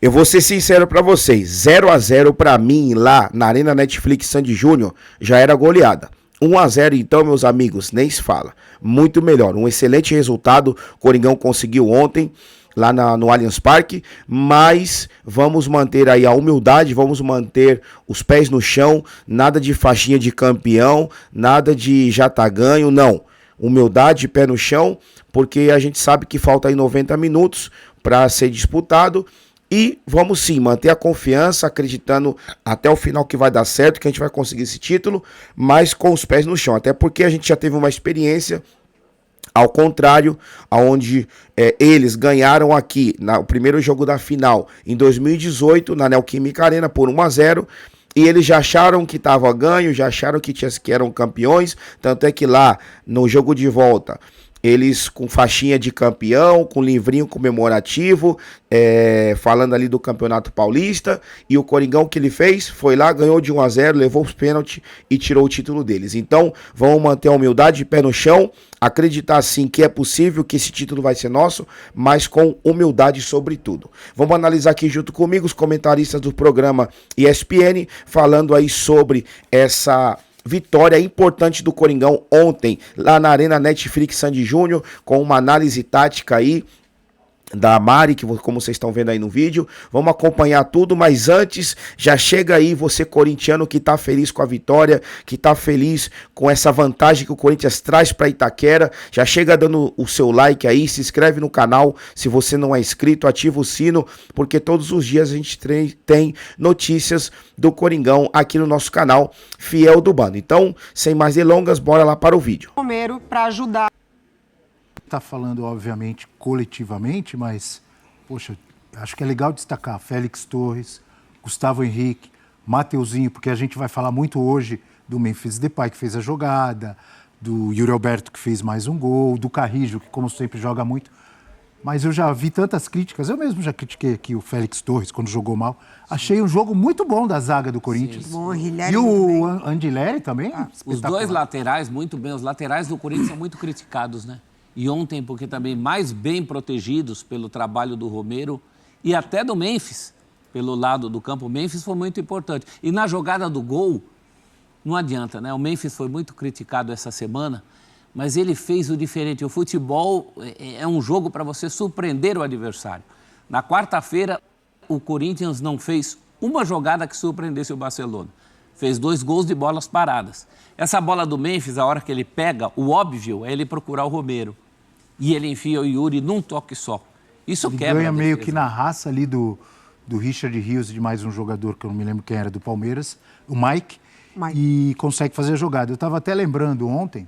Eu vou ser sincero pra vocês, 0-0 pra mim lá na Arena Netflix Sandy Júnior já era goleada. 1-0 então, meus amigos, nem se fala. Muito melhor, um excelente resultado, Coringão conseguiu ontem lá no Allianz Parque, mas vamos manter aí a humildade, vamos manter os pés no chão, nada de faixinha de campeão, nada de já tá ganho, não. Humildade, pé no chão, porque a gente sabe que falta aí 90 minutos para ser disputado. E vamos sim manter a confiança, acreditando até o final que vai dar certo, que a gente vai conseguir esse título, mas com os pés no chão. Até porque a gente já teve uma experiência, ao contrário, onde eles ganharam aqui no primeiro jogo da final em 2018, na Neoquímica Arena, por 1-0. E eles já acharam que estava ganho, já acharam que eram campeões. Tanto é que lá no jogo de volta, eles com faixinha de campeão, com livrinho comemorativo, falando ali do Campeonato Paulista. E o Coringão que ele fez, foi lá, ganhou de 1-0, levou os pênaltis e tirou o título deles. Então, vamos manter a humildade, pé no chão, acreditar sim que é possível, que esse título vai ser nosso, mas com humildade sobretudo. Vamos analisar aqui junto comigo os comentaristas do programa ESPN, falando aí sobre essa vitória importante do Coringão ontem, lá na Arena Netflix Sandy Júnior, com uma análise tática aí da Mari, que como vocês estão vendo aí no vídeo. Vamos acompanhar tudo, mas antes, já chega aí você corintiano que tá feliz com a vitória, que tá feliz com essa vantagem que o Corinthians traz para Itaquera. Já chega dando o seu like aí, se inscreve no canal, se você não é inscrito, ativa o sino, porque todos os dias a gente tem notícias do Coringão aqui no nosso canal Fiel do Bando. Então, sem mais delongas, bora lá para o vídeo. Romero para ajudar. Está falando, obviamente, coletivamente, mas, poxa, acho que é legal destacar Félix Torres, Gustavo Henrique, Mateuzinho, porque a gente vai falar muito hoje do Memphis Depay, que fez a jogada, do Yuri Alberto, que fez mais um gol, do Carrijo, que, como sempre, joga muito. Mas eu já vi tantas críticas, eu mesmo já critiquei aqui o Félix Torres, quando jogou mal. Achei um jogo muito bom da zaga do Corinthians. Sim. Bom, e o Andileri também, os dois laterais, muito bem. Os laterais do Corinthians são muito criticados, né? E ontem, porque também mais bem protegidos pelo trabalho do Romero e até do Memphis, pelo lado do campo. O Memphis foi muito importante. E na jogada do gol, não adianta, né? O Memphis foi muito criticado essa semana, mas ele fez o diferente. O futebol é um jogo para você surpreender o adversário. Na quarta-feira, o Corinthians não fez uma jogada que surpreendesse o Barcelona. Fez 2 gols de bolas paradas. Essa bola do Memphis, a hora que ele pega, o óbvio é ele procurar o Romero. E ele enfia o Yuri num toque só. Isso ele quebra ganha meio que na raça ali do Richard Rios, de mais um jogador, que eu não me lembro quem era, do Palmeiras, o Mike. E consegue fazer a jogada. Eu estava até lembrando ontem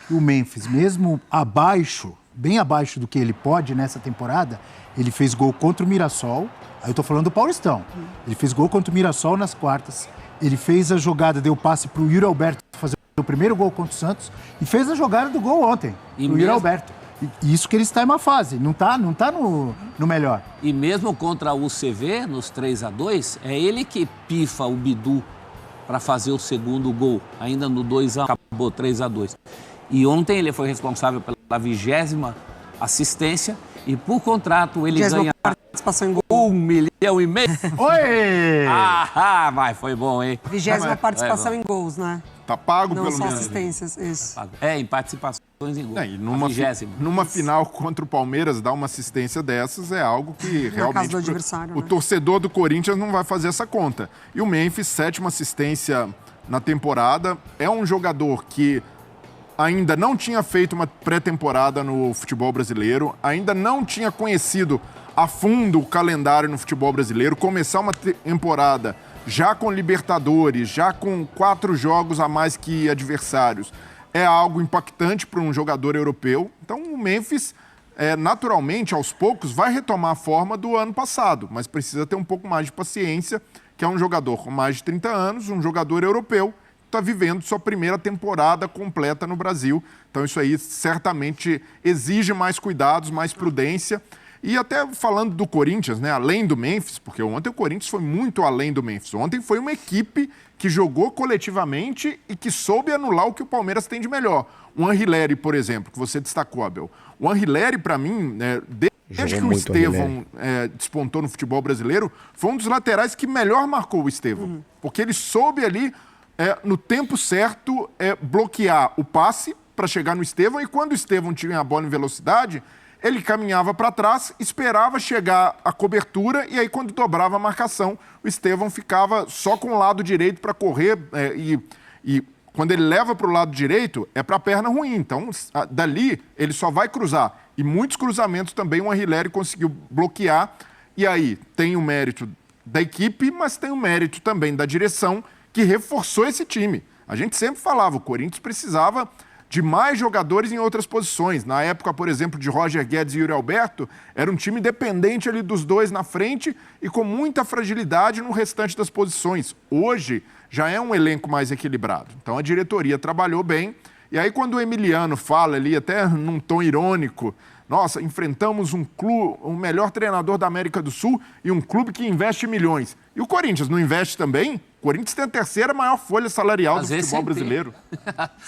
que o Memphis, mesmo abaixo, bem abaixo do que ele pode nessa temporada, ele fez gol contra o Mirassol. Aí eu estou falando do Paulistão. Ele fez gol contra o Mirassol nas quartas. Ele fez a jogada, deu passe para o Yuri Alberto fazer o primeiro gol contra o Santos e fez a jogada do gol ontem, para o Yuri Alberto. E isso que ele está em uma fase, não tá no melhor. E mesmo contra o UCV, nos 3-2, é ele que pifa o Bidu para fazer o segundo gol. Ainda no 2-1, acabou 3-2. E ontem ele foi responsável pela 20ª assistência e, por contrato, ele ganha participação em gol. 1,5 milhão. Oi! Mas foi bom, hein? 20ª participação em gols, né? Tá pago não, pelo menos. Não, só assistências, isso. Em participações em gol. E numa final contra o Palmeiras, dar uma assistência dessas é algo que realmente do adversário, o torcedor do Corinthians não vai fazer essa conta. E o Memphis, 7ª assistência na temporada, é um jogador que ainda não tinha feito uma pré-temporada no futebol brasileiro, ainda não tinha conhecido a fundo o calendário no futebol brasileiro, começar uma temporada já com Libertadores, já com 4 jogos a mais que adversários, é algo impactante para um jogador europeu. Então o Memphis, naturalmente, aos poucos, vai retomar a forma do ano passado, mas precisa ter um pouco mais de paciência, que é um jogador com mais de 30 anos, um jogador europeu, está vivendo sua primeira temporada completa no Brasil. Então isso aí certamente exige mais cuidados, mais prudência. E até falando do Corinthians, né, além do Memphis, porque ontem o Corinthians foi muito além do Memphis. Ontem foi uma equipe que jogou coletivamente e que soube anular o que o Palmeiras tem de melhor. O Anrileri, por exemplo, que você destacou, Abel. O Anrileri, para mim, Desde que Jogou o muito, Estevão despontou no futebol brasileiro, foi um dos laterais que melhor marcou o Estevão. Porque ele soube ali, no tempo certo, bloquear o passe para chegar no Estevão. E quando o Estevão tinha a bola em velocidade, ele caminhava para trás, esperava chegar a cobertura e aí quando dobrava a marcação, o Estevão ficava só com o lado direito para correr e quando ele leva para o lado direito, é para a perna ruim. Então, dali, ele só vai cruzar. E muitos cruzamentos também o Anrileri conseguiu bloquear. E aí, tem o mérito da equipe, mas tem o mérito também da direção, que reforçou esse time. A gente sempre falava, o Corinthians precisava de mais jogadores em outras posições. Na época, por exemplo, de Roger Guedes e Yuri Alberto, era um time dependente ali dos dois na frente e com muita fragilidade no restante das posições. Hoje, já é um elenco mais equilibrado. Então, a diretoria trabalhou bem. E aí, quando o Emiliano fala ali, até num tom irônico, nossa, enfrentamos um clube, o melhor treinador da América do Sul e um clube que investe milhões. E o Corinthians não investe também? O Corinthians tem a terceira maior folha salarial do futebol brasileiro.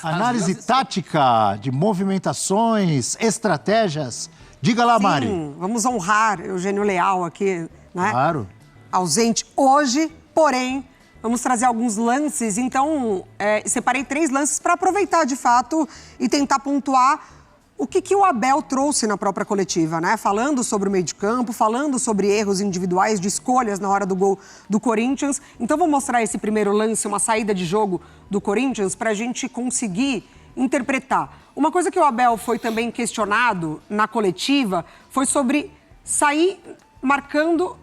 Análise tática de movimentações, estratégias. Diga lá, Mari. Sim, vamos honrar Eugênio Leal aqui, né? Claro. Ausente hoje, porém, vamos trazer alguns lances. Então, separei 3 lances para aproveitar, de fato, e tentar pontuar o que o Abel trouxe na própria coletiva, né? Falando sobre o meio de campo, falando sobre erros individuais de escolhas na hora do gol do Corinthians. Então, vou mostrar esse primeiro lance, uma saída de jogo do Corinthians, para a gente conseguir interpretar. Uma coisa que o Abel foi também questionado na coletiva foi sobre sair marcando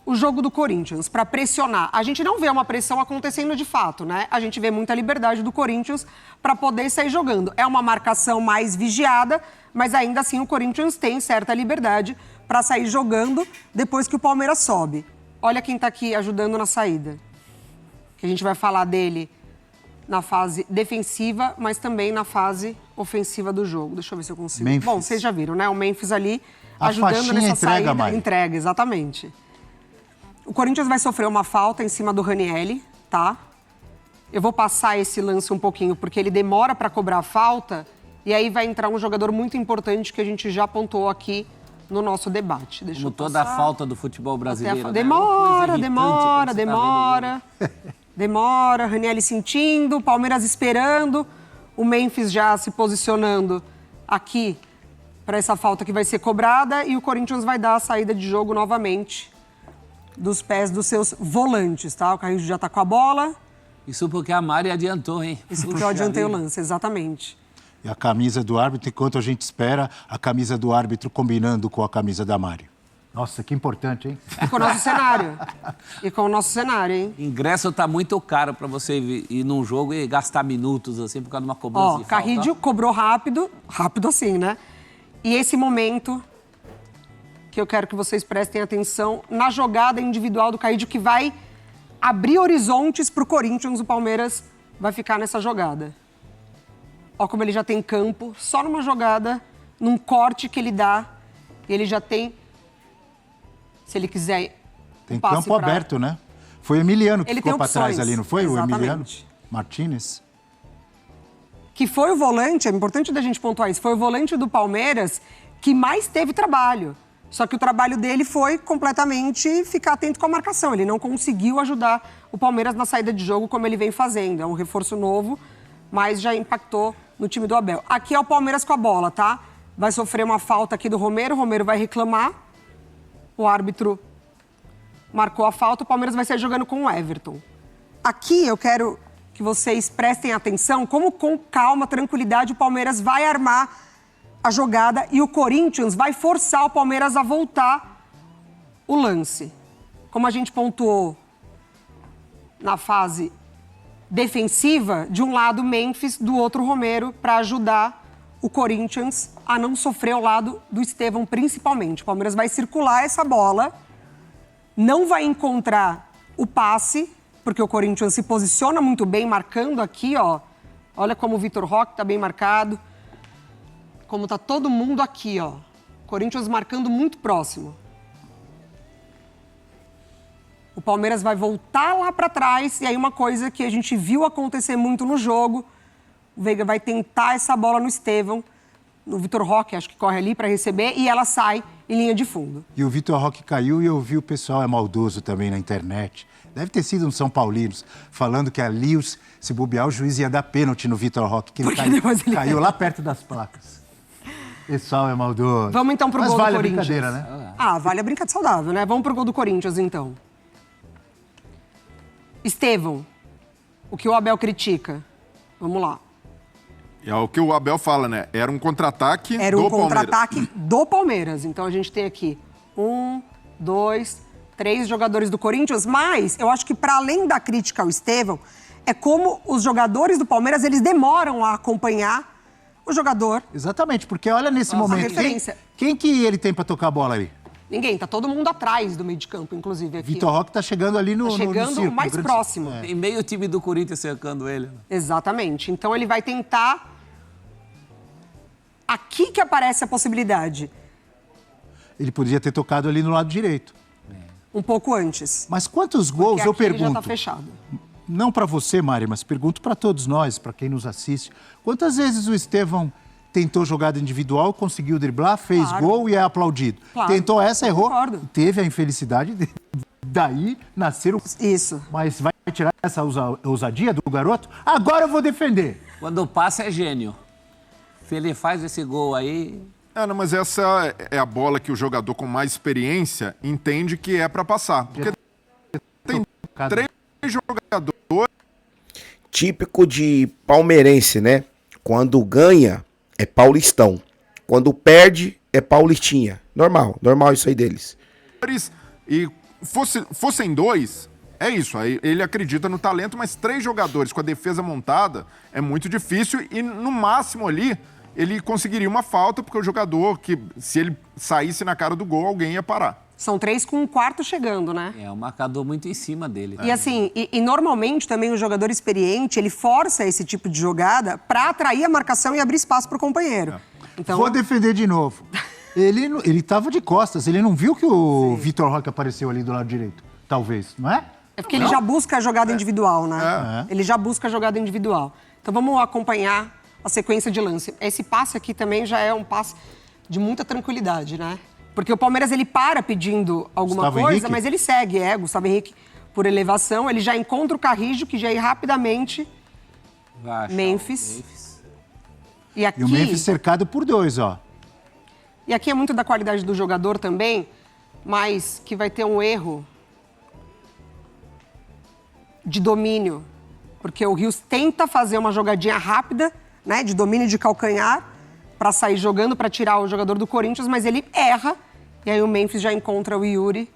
o jogo do Corinthians para pressionar. A gente não vê uma pressão acontecendo de fato, né? A gente vê muita liberdade do Corinthians para poder sair jogando. É uma marcação mais vigiada, mas ainda assim o Corinthians tem certa liberdade para sair jogando depois que o Palmeiras sobe. Olha quem está aqui ajudando na saída. Que a gente vai falar dele na fase defensiva, mas também na fase ofensiva do jogo. Deixa eu ver se eu consigo. Memphis. Bom, vocês já viram, né? O Memphis ali A ajudando faixinha nessa entrega, saída. Mari. Entrega, exatamente. O Corinthians vai sofrer uma falta em cima do Ranieri, tá? Eu vou passar esse lance um pouquinho, porque ele demora para cobrar a falta, e aí vai entrar um jogador muito importante que a gente já apontou aqui no nosso debate. Deixa Como eu toda a passar. falta do futebol brasileiro, né? Demora, Uma coisa irritante quando você tá demora. Demora, Ranieri sentindo, Palmeiras esperando, o Memphis já se posicionando aqui para essa falta que vai ser cobrada, e o Corinthians vai dar a saída de jogo novamente dos pés dos seus volantes, tá? O Carlinhos já tá com a bola. Isso porque a Mari adiantou, hein? Isso porque eu adiantei o lance, exatamente. E a camisa do árbitro, enquanto a gente espera, a camisa do árbitro combinando com a camisa da Mari. Nossa, que importante, hein? E com o nosso cenário. E com o nosso cenário, hein? Ingresso tá muito caro para você ir num jogo e gastar minutos, assim, por causa de uma cobrança Ó, de falta. Carrídio cobrou rápido assim, né? E esse momento que eu quero que vocês prestem atenção na jogada individual do Carrídio, que vai abrir horizontes para o Corinthians. O Palmeiras vai ficar nessa jogada. Ó como ele já tem campo, só numa jogada, num corte que ele dá, ele já tem, se ele quiser, Tem um passe campo pra- aberto, né? Foi o Emiliano que Ele ficou tem para trás opções, ali, não foi? exatamente. O Emiliano Martínez. Que foi o volante, é importante da gente pontuar isso, foi o volante do Palmeiras que mais teve trabalho. Só que o trabalho dele foi completamente ficar atento com a marcação. Ele não conseguiu ajudar o Palmeiras na saída de jogo como ele vem fazendo. É um reforço novo, mas já impactou no time do Abel. Aqui é o Palmeiras com a bola, tá? Vai sofrer uma falta aqui do Romero, o Romero vai reclamar. O árbitro marcou a falta, o Palmeiras vai sair jogando com o Everton. Aqui eu quero que vocês prestem atenção como com calma, tranquilidade, o Palmeiras vai armar a jogada e o Corinthians vai forçar o Palmeiras a voltar o lance. Como a gente pontuou na fase defensiva, de um lado Memphis, do outro Romero, para ajudar o Corinthians a não sofrer ao lado do Estevão, principalmente. O Palmeiras vai circular essa bola, não vai encontrar o passe, porque o Corinthians se posiciona muito bem, marcando aqui, ó. Olha como o Vitor Roque está bem marcado. Como tá todo mundo aqui, ó. Corinthians marcando muito próximo. O Palmeiras vai voltar lá para trás. E aí uma coisa que a gente viu acontecer muito no jogo. O Veiga vai tentar essa bola no Estevão. no Vitor Roque, acho que corre ali para receber, e ela sai em linha de fundo. E o Vitor Roque caiu e eu vi o pessoal é maldoso também na internet. Deve ter sido uns São Paulinos, falando que ali, se bobear, o juiz ia dar pênalti no Vitor Roque, que ele caiu lá perto das placas. O pessoal é maldoso. Vamos então pro gol do Mas vale a Corinthians. brincadeira, né? Ah, vale a brincadeira saudável, né? Vamos pro gol do Corinthians, então. Estevão, o que o Abel critica. Vamos lá. É o que o Abel fala, né? Era um contra-ataque Era do um Palmeiras. contra-ataque do Palmeiras. Então a gente tem aqui 1, 2, 3 jogadores do Corinthians, mas eu acho que para além da crítica ao Estevão, é como os jogadores do Palmeiras, eles demoram a acompanhar o jogador. Exatamente, porque olha nesse Nossa, momento, referência. quem que ele tem para tocar a bola aí? Ninguém, tá todo mundo atrás do meio de campo, inclusive aqui. Vitor Roque tá chegando ali no Tá chegando no círculo, mais grande- próximo. Tem meio time do Corinthians cercando ele. Né? Exatamente. Então ele vai tentar. Aqui que aparece a possibilidade, Ele podia ter tocado ali no lado direito. um pouco antes. Mas quantos gols, Porque eu aqui ele já pergunto, tá fechado. não para você, Mari, mas pergunto para todos nós, para quem nos assiste, quantas vezes o Estevão tentou jogada individual, conseguiu driblar, fez Claro. gol e é aplaudido? Claro. Tentou essa, errou, Concordo. teve a infelicidade, daí nascer o... Isso. Mas vai tirar essa ousadia do garoto? Agora eu vou defender. Quando passa é gênio. Se ele faz esse gol aí, Não, mas essa é a bola que o jogador com mais experiência entende que é para passar. Porque tem Cada- 3 jogadores. Típico de palmeirense, né? Quando ganha, é paulistão. Quando perde, é paulistinha. Normal isso aí deles. E fossem 2, é isso. Aí ele acredita no talento, mas 3 jogadores com a defesa montada é muito difícil e no máximo ali ele conseguiria uma falta, porque o jogador que, se ele saísse na cara do gol, alguém ia parar. São 3 com um quarto chegando, né? é um marcador muito em cima dele. E assim, e normalmente também o jogador experiente, ele força esse tipo de jogada para atrair a marcação e abrir espaço para o companheiro. Então, Vou defender de novo. Ele tava de costas, ele não viu que o Vitor Roque apareceu ali do lado direito, talvez, não é? é porque ele já busca a jogada individual, né? Ele já busca a jogada individual. Então vamos acompanhar a sequência de lance. Esse passe aqui também já é um passe de muita tranquilidade, né? Porque o Palmeiras, ele para pedindo alguma Gustavo coisa, Henrique? mas ele segue, Gustavo Henrique, por elevação, ele já encontra o Carrijo, que já ir rapidamente. Vai achar Memphis. o Memphis. E aqui, E o Memphis cercado por 2, ó. e aqui é muito da qualidade do jogador também, mas que vai ter um erro de domínio. Porque o Rios tenta fazer uma jogadinha rápida, né, de domínio de calcanhar, para sair jogando, para tirar o jogador do Corinthians, mas ele erra. E aí o Memphis já encontra o Yuri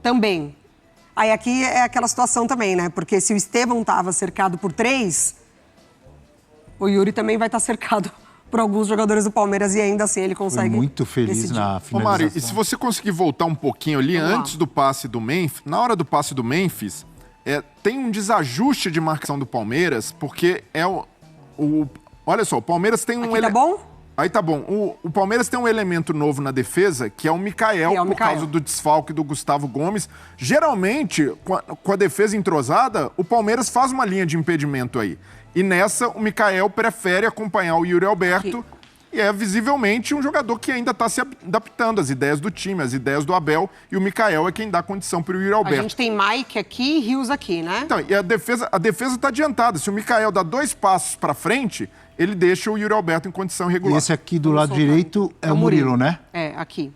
também. Aí aqui é aquela situação também, né? Porque se o Estevão estava cercado por 3, o Yuri também vai estar cercado por alguns jogadores do Palmeiras e ainda assim ele Foi consegue muito feliz decidir. na Ô, finalização. Mari, e se você conseguir voltar um pouquinho ali, Vamos lá. antes do passe do Memphis, na hora do passe do Memphis, tem um desajuste de marcação do Palmeiras, porque olha só, o Palmeiras tem um... Aqui tá bom? Aí tá bom. O Palmeiras tem um elemento novo na defesa, que é o Mikael, Que é o por Mikael. causa do desfalque do Gustavo Gomes. Geralmente, com a defesa entrosada, o Palmeiras faz uma linha de impedimento aí. E nessa, o Mikael prefere acompanhar o Yuri Alberto. Aqui. E é visivelmente um jogador que ainda está se adaptando às ideias do time, às ideias do Abel. E o Mikael é quem dá condição para o Yuri A Alberto. gente tem Mike aqui e Rios aqui, né? Então, e a defesa tá adiantada. Se o Mikael dá 2 passos para frente, ele deixa o Yuri Alberto em condição E regular. esse aqui do Vamos lado soltar. direito é o Murilo, né? É, aqui.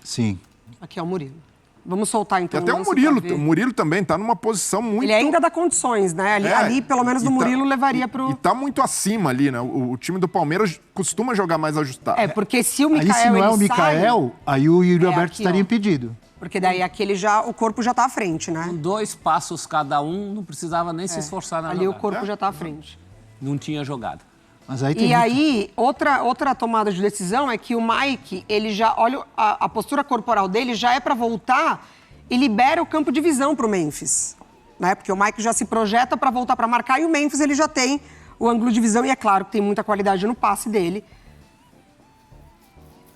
Sim. Aqui é o Murilo. Vamos soltar E então. até o lance Murilo, pra ver. o Murilo também tá numa posição muito... Ele ainda dá condições, né? Ali pelo menos, e no Murilo levaria E pro... tá muito acima ali, né? O time do Palmeiras costuma jogar mais ajustado. É, porque se o Aí Mikael se não é o ele sai, Mikael, aí o Yuri Alberto aqui, estaria ó. impedido. porque daí aqui ele já, o corpo já tá à frente, né? Com 2 passos cada um, não precisava nem se esforçar na Ali o jogada. corpo já tá à frente. Não tinha jogada. Mas aí tem E muito- aí, outra tomada de decisão é que o Mike, ele já, olha, a postura corporal dele já é para voltar e libera o campo de visão pro Memphis, né? Porque o Mike já se projeta para voltar para marcar e o Memphis ele já tem o ângulo de visão e é claro que tem muita qualidade no passe dele.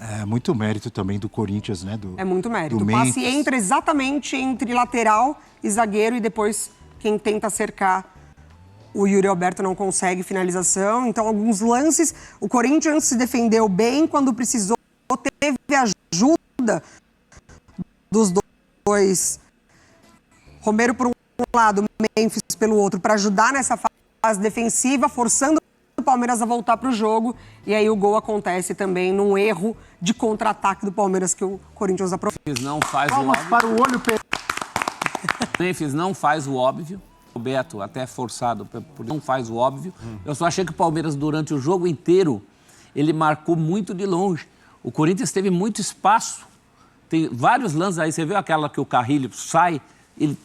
É muito mérito também do Corinthians, né? É muito mérito. Do O passe Memphis. entra exatamente entre lateral e zagueiro e depois quem tenta cercar o Yuri Alberto não consegue finalização. Então, alguns lances, o Corinthians se defendeu bem quando precisou, teve ajuda dos dois. Romero por um lado, Memphis pelo outro, para ajudar nessa fase defensiva, forçando o Palmeiras a voltar para o jogo. E aí o gol acontece também num erro de contra-ataque do Palmeiras que o Corinthians aproveita. Não faz o Palmas óbvio. para o olho. Memphis não faz o óbvio. O Beto, até forçado, não faz o óbvio. Eu só achei que o Palmeiras, durante o jogo inteiro, ele marcou muito de longe. O Corinthians teve muito espaço. Tem vários lances aí. Você viu aquela que o Carrilho sai? Ele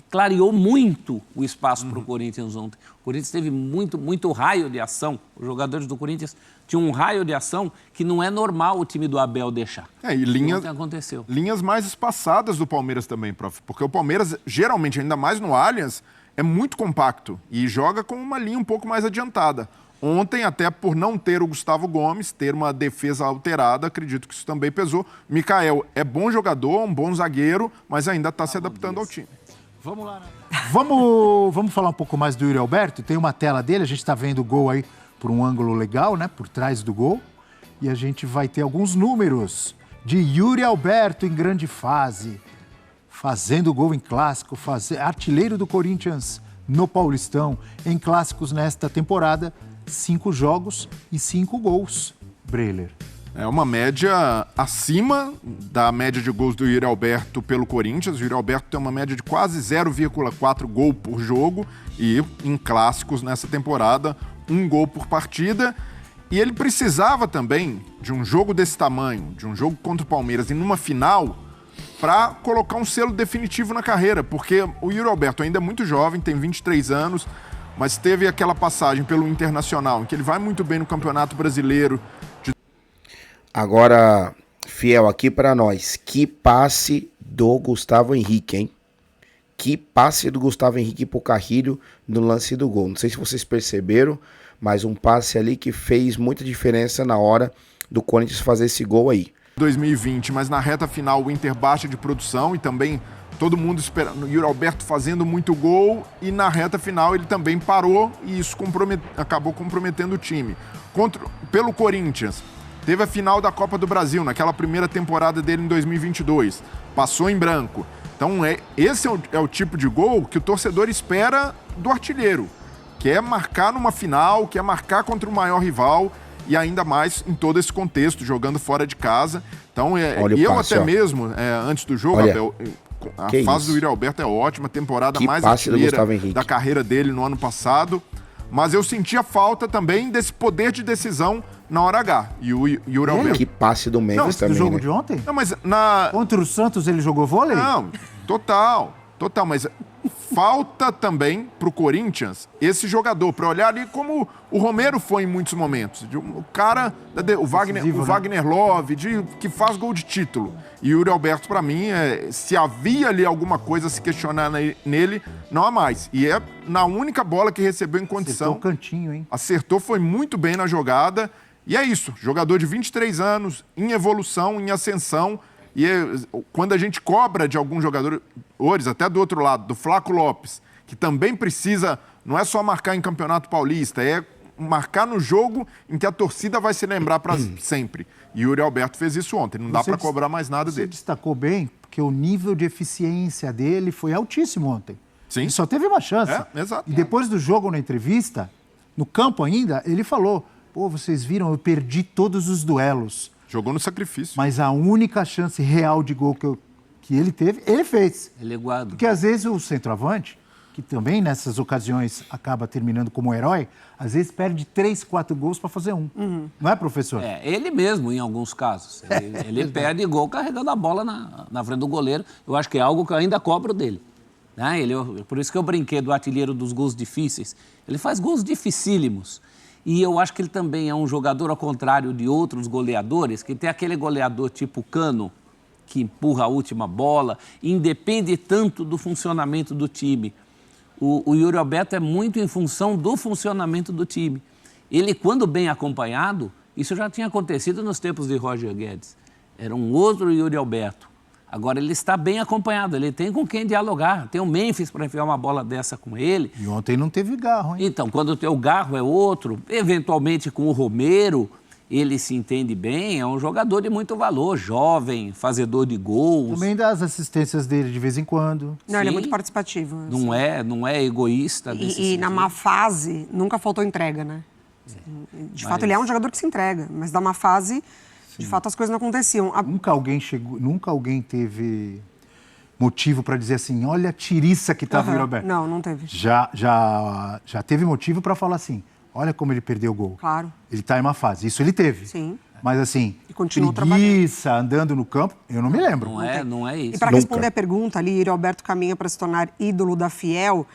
clareou muito o espaço para o Corinthians ontem. O Corinthians teve muito raio de ação. Os jogadores do Corinthians tinham um raio de ação que não é normal o time do Abel deixar. E linhas, aconteceu. Linhas mais espaçadas do Palmeiras também, prof. Porque o Palmeiras, geralmente, ainda mais no Allianz, é muito compacto e joga com uma linha um pouco mais adiantada. Ontem, até por não ter o Gustavo Gomes, ter uma defesa alterada, acredito que isso também pesou. Mikael é bom jogador, um bom zagueiro, mas ainda está se adaptando ao time. Vamos lá, né? Vamos falar um pouco mais do Yuri Alberto. Tem uma tela dele, a gente está vendo o gol aí por um ângulo legal, né? Por trás do gol. E a gente vai ter alguns números de Yuri Alberto em grande fase. Fazendo gol em clássico, artilheiro do Corinthians no Paulistão. Em clássicos nesta temporada, 5 jogos e 5 gols. Breiler. É uma média acima da média de gols do Yuri Alberto pelo Corinthians. O Yuri Alberto tem uma média de quase 0,4 gol por jogo e em clássicos nessa temporada, 1 gol por partida. E ele precisava também de um jogo desse tamanho, de um jogo contra o Palmeiras e numa final, para colocar um selo definitivo na carreira, porque o Yuri Alberto ainda é muito jovem, tem 23 anos, mas teve aquela passagem pelo Internacional, em que ele vai muito bem no Campeonato Brasileiro. Agora, Fiel, aqui para nós, que passe do Gustavo Henrique, hein? Que passe do Gustavo Henrique pro Carrilho no lance do gol. Não sei se vocês perceberam, mas um passe ali que fez muita diferença na hora do Corinthians fazer esse gol aí. 2020, mas na reta final o Inter baixa de produção e também todo mundo esperando o Yuri Alberto fazendo muito gol e na reta final ele também parou e isso acabou comprometendo o time. Pelo Corinthians, teve a final da Copa do Brasil, naquela primeira temporada dele em 2022, passou em branco. Então esse é o tipo de gol que o torcedor espera do artilheiro, quer marcar numa final, quer marcar contra o maior rival, e ainda mais em todo esse contexto, jogando fora de casa. Então, passe, até mesmo, antes do jogo, Abel, a fase do Yuri Alberto é ótima, temporada mais artilheira da carreira dele no ano passado. Mas eu sentia falta também desse poder de decisão na hora H. E o Yuri Alberto... Que passe do Memphis também, do jogo né? de ontem? Não, mas Contra o Santos ele jogou vôlei? Não, total, mas falta também pro Corinthians esse jogador, para olhar ali como o Romero foi em muitos momentos. O cara, o Wagner Love, que faz gol de título. E o Yuri Alberto, para mim, se havia ali alguma coisa a se questionar nele, não há mais. E é na única bola que recebeu em condição. Acertou o cantinho, hein? Acertou, foi muito bem na jogada. E é isso, jogador de 23 anos, em evolução, em ascensão. E quando a gente cobra de alguns jogadores, até do outro lado, do Flaco Lopes, que também precisa, não é só marcar em Campeonato Paulista, é marcar no jogo em que a torcida vai se lembrar para sempre. E o Yuri Alberto fez isso ontem, não dá para cobrar mais nada dele. Você destacou bem, porque o nível de eficiência dele foi altíssimo ontem. Sim. Ele só teve uma chance. Exato. E depois do jogo, na entrevista, no campo ainda, ele falou, vocês viram, eu perdi todos os duelos. Jogou no sacrifício. Mas a única chance real de gol que ele teve, ele fez. Ele é guarda. Porque às vezes o centroavante, que também nessas ocasiões acaba terminando como herói, às vezes perde 3, 4 gols para fazer um. Não é, professor? Ele mesmo, em alguns casos. Ele perde gol carregando a bola na frente do goleiro. Eu acho que é algo que eu ainda cobro dele. Né? Por isso que eu brinquei do artilheiro dos gols difíceis. Ele faz gols dificílimos. E eu acho que ele também é um jogador, ao contrário de outros goleadores, que tem aquele goleador tipo Cano, que empurra a última bola, e independe tanto do funcionamento do time. O Yuri Alberto é muito em função do funcionamento do time. Ele, quando bem acompanhado, isso já tinha acontecido nos tempos de Roger Guedes. Era um outro Yuri Alberto. Agora, ele está bem acompanhado, ele tem com quem dialogar. Tem o Memphis para enfiar uma bola dessa com ele. E ontem não teve Garro, hein? Então, quando tem o Garro é outro. Eventualmente, com o Romero, ele se entende bem. É um jogador de muito valor, jovem, fazedor de gols. Também dá as assistências dele de vez em quando. Não, ele é Sim. muito participativo. Não é egoísta. E na má fase, nunca faltou entrega, né? De fato, ele é um jogador que se entrega, mas da má fase, de fato, as coisas não aconteciam. Nunca alguém teve motivo para dizer assim, olha a tiriça que estava o Roberto. Não teve. Já teve motivo para falar assim, olha como ele perdeu o gol. Claro. Ele está em uma fase. Isso ele teve. Sim. Mas assim, E continuou preguiça, andando no campo, eu não me lembro. Não é isso. E para responder a pergunta ali, Yuri Alberto caminha para se tornar ídolo da Fiel,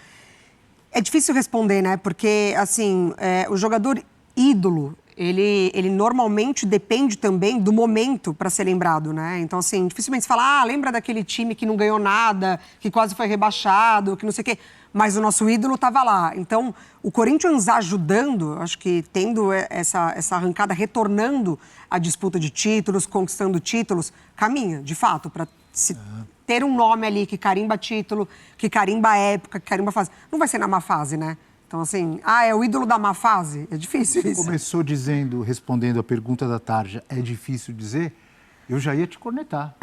é difícil responder, né? Porque, assim, o jogador ídolo, ele normalmente depende também do momento para ser lembrado, né? Então, assim, dificilmente se fala, lembra daquele time que não ganhou nada, que quase foi rebaixado, que não sei o quê. Mas o nosso ídolo estava lá. Então, o Corinthians ajudando, acho que tendo essa arrancada, retornando à disputa de títulos, conquistando títulos, caminha, de fato, para se ter um nome ali que carimba título, que carimba época, que carimba fase. Não vai ser na má fase, né? Então, assim, é o ídolo da má fase? É difícil isso. Começou respondendo a pergunta da Tarja, é difícil dizer, eu já ia te cornetar.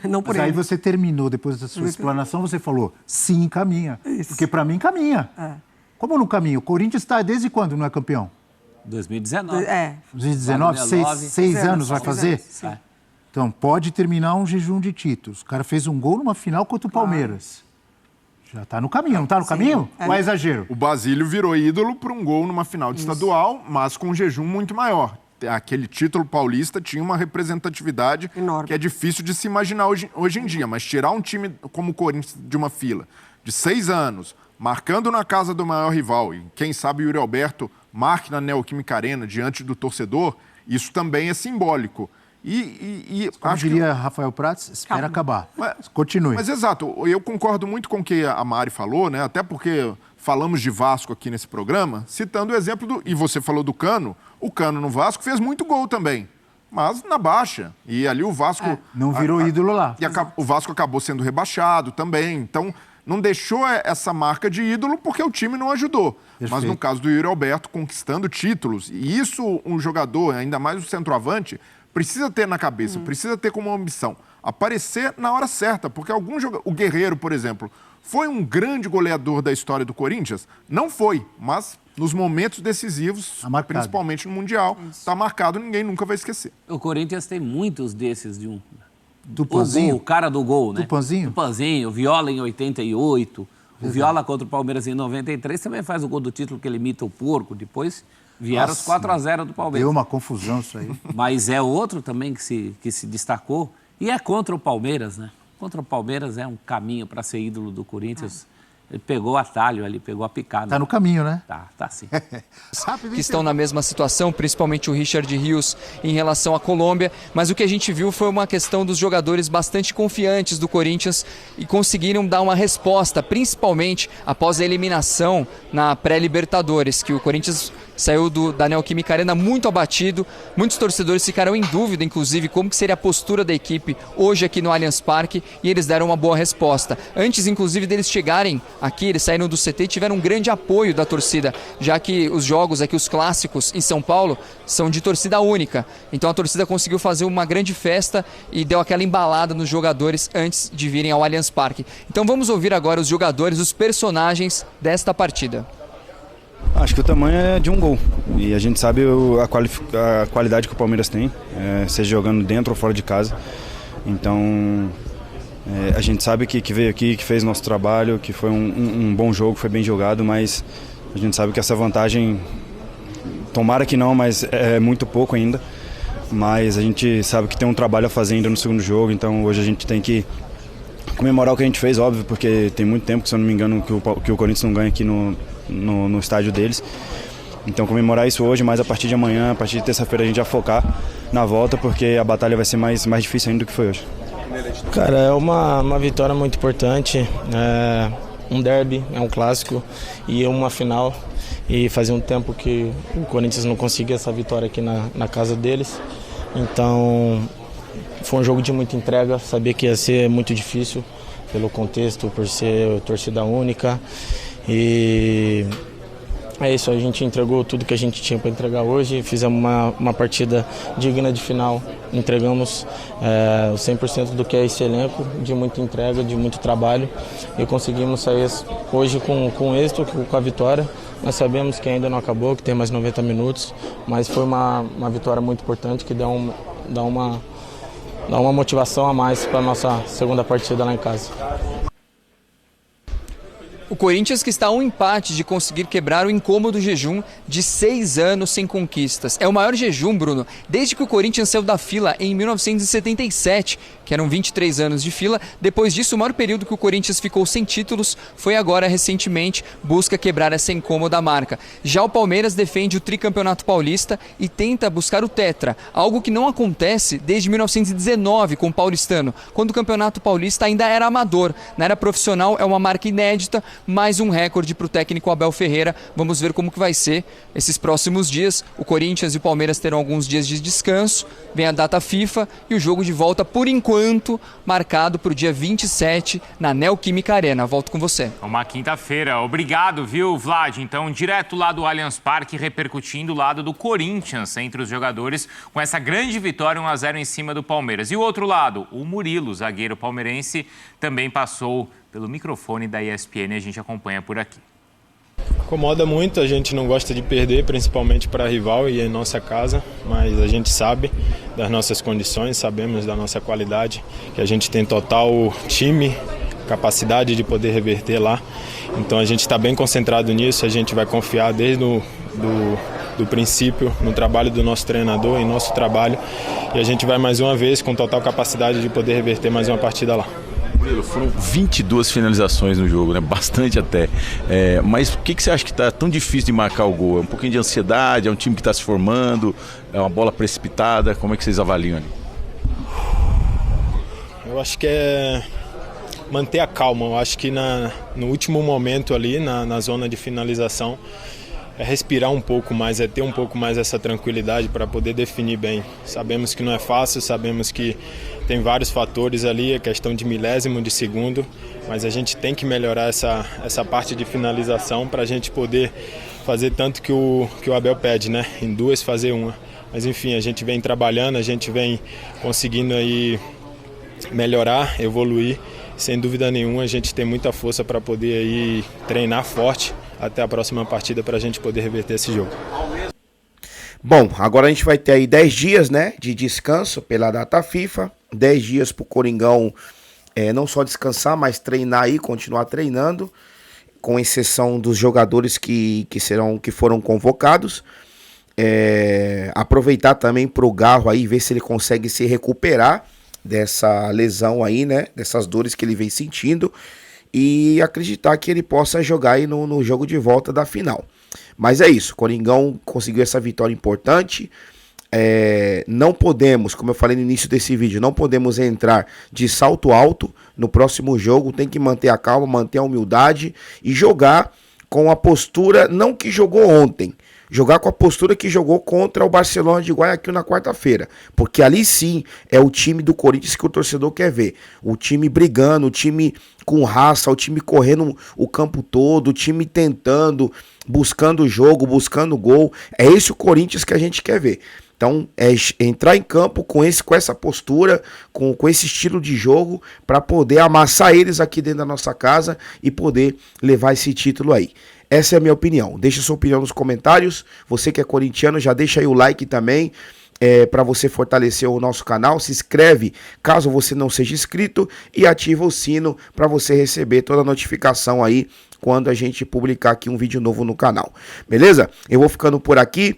Não por Mas aí ele. você terminou, depois da sua explanação, você falou, sim, caminha. Isso. Porque para mim caminha. Como não caminha? O Corinthians está desde quando não é campeão? 2019. 2019? 6 anos vai fazer? Sim. Então, pode terminar um jejum de títulos. O cara fez um gol numa final contra o Palmeiras. Já está no caminho, não está no caminho? Ou é exagero? O Basílio virou ídolo por um gol numa final de estadual, mas com um jejum muito maior. Aquele título paulista tinha uma representatividade enorme, que é difícil de se imaginar hoje em dia. Mas tirar um time como o Corinthians de uma fila de 6 anos, marcando na casa do maior rival, e quem sabe o Yuri Alberto marque na Neoquímica Arena diante do torcedor, isso também é simbólico. Como diria Rafael Prats, espera acabar. Continue. Mas exato, eu concordo muito com o que a Mari falou, né? Até porque falamos de Vasco aqui nesse programa, citando o exemplo e você falou do Cano, o Cano no Vasco fez muito gol também, mas na baixa. E ali o Vasco... Não virou ídolo lá. E o Vasco acabou sendo rebaixado também, então não deixou essa marca de ídolo porque o time não ajudou. Perfeito. Mas no caso do Yuri Alberto, conquistando títulos, e isso um jogador, ainda mais o centroavante, precisa ter na cabeça, precisa ter como ambição aparecer na hora certa, porque o Guerreiro, por exemplo, foi um grande goleador da história do Corinthians? Não foi, mas nos momentos decisivos, principalmente no Mundial, está marcado, ninguém nunca vai esquecer. O Corinthians tem muitos desses de Tupanzinho? O cara do gol, né? Tupanzinho? Tupanzinho, Viola em 88, o Viola contra o Palmeiras em 93 também faz o gol do título que ele imita o porco, depois... Vieram os 4-0 do Palmeiras. Deu uma confusão isso aí. Mas é outro também que se destacou. E é contra o Palmeiras, né? Contra o Palmeiras é um caminho para ser ídolo do Corinthians. Ele pegou o atalho ali, pegou a picada. Tá no caminho, né? Tá sim. Que estão na mesma situação, principalmente o Richard Rios em relação à Colômbia, mas o que a gente viu foi uma questão dos jogadores bastante confiantes do Corinthians e conseguiram dar uma resposta, principalmente após a eliminação na pré-Libertadores, que o Corinthians saiu da Neoquímica Arena muito abatido, muitos torcedores ficaram em dúvida, inclusive, como que seria a postura da equipe hoje aqui no Allianz Parque, e eles deram uma boa resposta. Antes, inclusive, deles chegarem aqui, eles saíram do CT e tiveram um grande apoio da torcida, já que os jogos aqui, os clássicos em São Paulo, são de torcida única. Então a torcida conseguiu fazer uma grande festa e deu aquela embalada nos jogadores antes de virem ao Allianz Parque. Então vamos ouvir agora os jogadores, os personagens desta partida. Acho que o tamanho é de um gol e a gente sabe a qualidade que o Palmeiras tem, seja jogando dentro ou fora de casa. Então a gente sabe que veio aqui, que fez nosso trabalho, que foi um bom jogo, foi bem jogado, mas a gente sabe que essa vantagem, tomara que não, mas é muito pouco ainda. Mas a gente sabe que tem um trabalho a fazer ainda no segundo jogo, então hoje a gente tem que comemorar o que a gente fez, óbvio, porque tem muito tempo, se eu não me engano, que o Corinthians não ganha aqui no estádio deles. Então comemorar isso hoje, mas a partir de amanhã, a partir de terça-feira a gente vai focar na volta, porque a batalha vai ser mais difícil ainda do que foi hoje. Cara, é uma vitória muito importante, um derby, é um clássico e uma final. E fazia um tempo que o Corinthians não conseguia essa vitória aqui na casa deles. Então Foi um jogo de muita entrega, sabia que ia ser muito difícil pelo contexto, por ser torcida única. E é isso, a gente entregou tudo que a gente tinha para entregar hoje, fizemos uma partida digna de final, entregamos 100% do que é esse elenco, de muita entrega, de muito trabalho, e conseguimos sair hoje com êxito, com a vitória. Nós sabemos que ainda não acabou, que tem mais 90 minutos, mas foi uma vitória muito importante que dá uma motivação a mais para a nossa segunda partida lá em casa. O Corinthians que está a um empate de conseguir quebrar o incômodo jejum de 6 anos sem conquistas. É o maior jejum, Bruno, desde que o Corinthians saiu da fila em 1977, que eram 23 anos de fila. Depois disso, o maior período que o Corinthians ficou sem títulos foi agora, recentemente, busca quebrar essa incômoda marca. Já o Palmeiras defende o tricampeonato paulista e tenta buscar o tetra, algo que não acontece desde 1919 com o paulistano, quando o campeonato paulista ainda era amador. Na era profissional é uma marca inédita, mais um recorde para o técnico Abel Ferreira. Vamos ver como que vai ser esses próximos dias. O Corinthians e o Palmeiras terão alguns dias de descanso, vem a data FIFA e o jogo de volta, por enquanto, marcado para o dia 27 na Neoquímica Arena. Volto com você. Uma quinta-feira. Obrigado, viu, Vlad? Então, direto lá do Allianz Parque, repercutindo o lado do Corinthians entre os jogadores, com essa grande vitória 1-0 em cima do Palmeiras. E o outro lado, o Murilo, zagueiro palmeirense, também passou pelo microfone da ESPN, a gente acompanha por aqui. Incomoda muito, a gente não gosta de perder, principalmente para rival e em nossa casa, mas a gente sabe das nossas condições, sabemos da nossa qualidade, que a gente tem total time, capacidade de poder reverter lá. Então a gente está bem concentrado nisso, a gente vai confiar desde do princípio no trabalho do nosso treinador, em nosso trabalho, e a gente vai mais uma vez com total capacidade de poder reverter mais uma partida lá. Foram 22 finalizações no jogo, né? Bastante até. Mas o que você acha que está tão difícil de marcar o gol? É um pouquinho de ansiedade? É um time que está se formando? É uma bola precipitada? Como é que vocês avaliam ali? Eu acho que é manter a calma. Eu acho que no último momento ali, na zona de finalização, é respirar um pouco mais, é ter um pouco mais essa tranquilidade para poder definir bem. Sabemos que não é fácil, sabemos que tem vários fatores ali, é questão de milésimo de segundo, mas a gente tem que melhorar essa parte de finalização para a gente poder fazer tanto que o Abel pede, né? Em 2 fazer 1. Mas enfim, a gente vem trabalhando, a gente vem conseguindo aí melhorar, evoluir. Sem dúvida nenhuma, a gente tem muita força para poder aí treinar forte até a próxima partida para a gente poder reverter esse jogo. Bom, agora a gente vai ter aí 10 dias, né, de descanso pela data FIFA, 10 dias para o Coringão não só descansar, mas treinar aí, continuar treinando, com exceção dos jogadores que foram convocados. Aproveitar também para o Garro aí, ver se ele consegue se recuperar dessa lesão aí, né, dessas dores que ele vem sentindo, e acreditar que ele possa jogar aí no jogo de volta da final. Mas é isso, Coringão conseguiu essa vitória importante. Não podemos, como eu falei no início desse vídeo, não podemos entrar de salto alto no próximo jogo. Tem que manter a calma, manter a humildade e jogar com a postura, não que jogou ontem, jogar com a postura que jogou contra o Barcelona de Guayaquil na quarta-feira, porque ali sim é o time do Corinthians que o torcedor quer ver, o time brigando, o time com raça, o time correndo o campo todo, o time tentando, buscando o jogo, buscando o gol. É esse o Corinthians que a gente quer ver. Então, é entrar em campo com essa postura, com esse estilo de jogo, para poder amassar eles aqui dentro da nossa casa e poder levar esse título aí. Essa é a minha opinião. Deixa sua opinião nos comentários. Você que é corintiano, já deixa aí o like também, para você fortalecer o nosso canal. Se inscreve caso você não seja inscrito e ativa o sino para você receber toda a notificação aí quando a gente publicar aqui um vídeo novo no canal. Beleza? Eu vou ficando por aqui.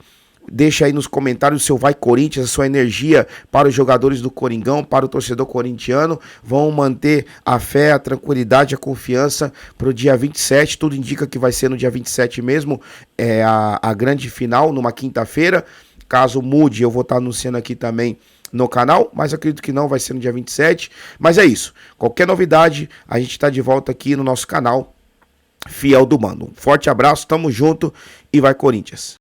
Deixa aí nos comentários o seu vai Corinthians, a sua energia para os jogadores do Coringão, para o torcedor corintiano. Vão manter a fé, a tranquilidade, a confiança para o dia 27. Tudo indica que vai ser no dia 27 mesmo, a grande final, numa quinta-feira. Caso mude, eu vou estar anunciando aqui também no canal, mas acredito que não, vai ser no dia 27. Mas é isso. Qualquer novidade, a gente está de volta aqui no nosso canal Fiel do Mano. Um forte abraço, tamo junto e vai Corinthians!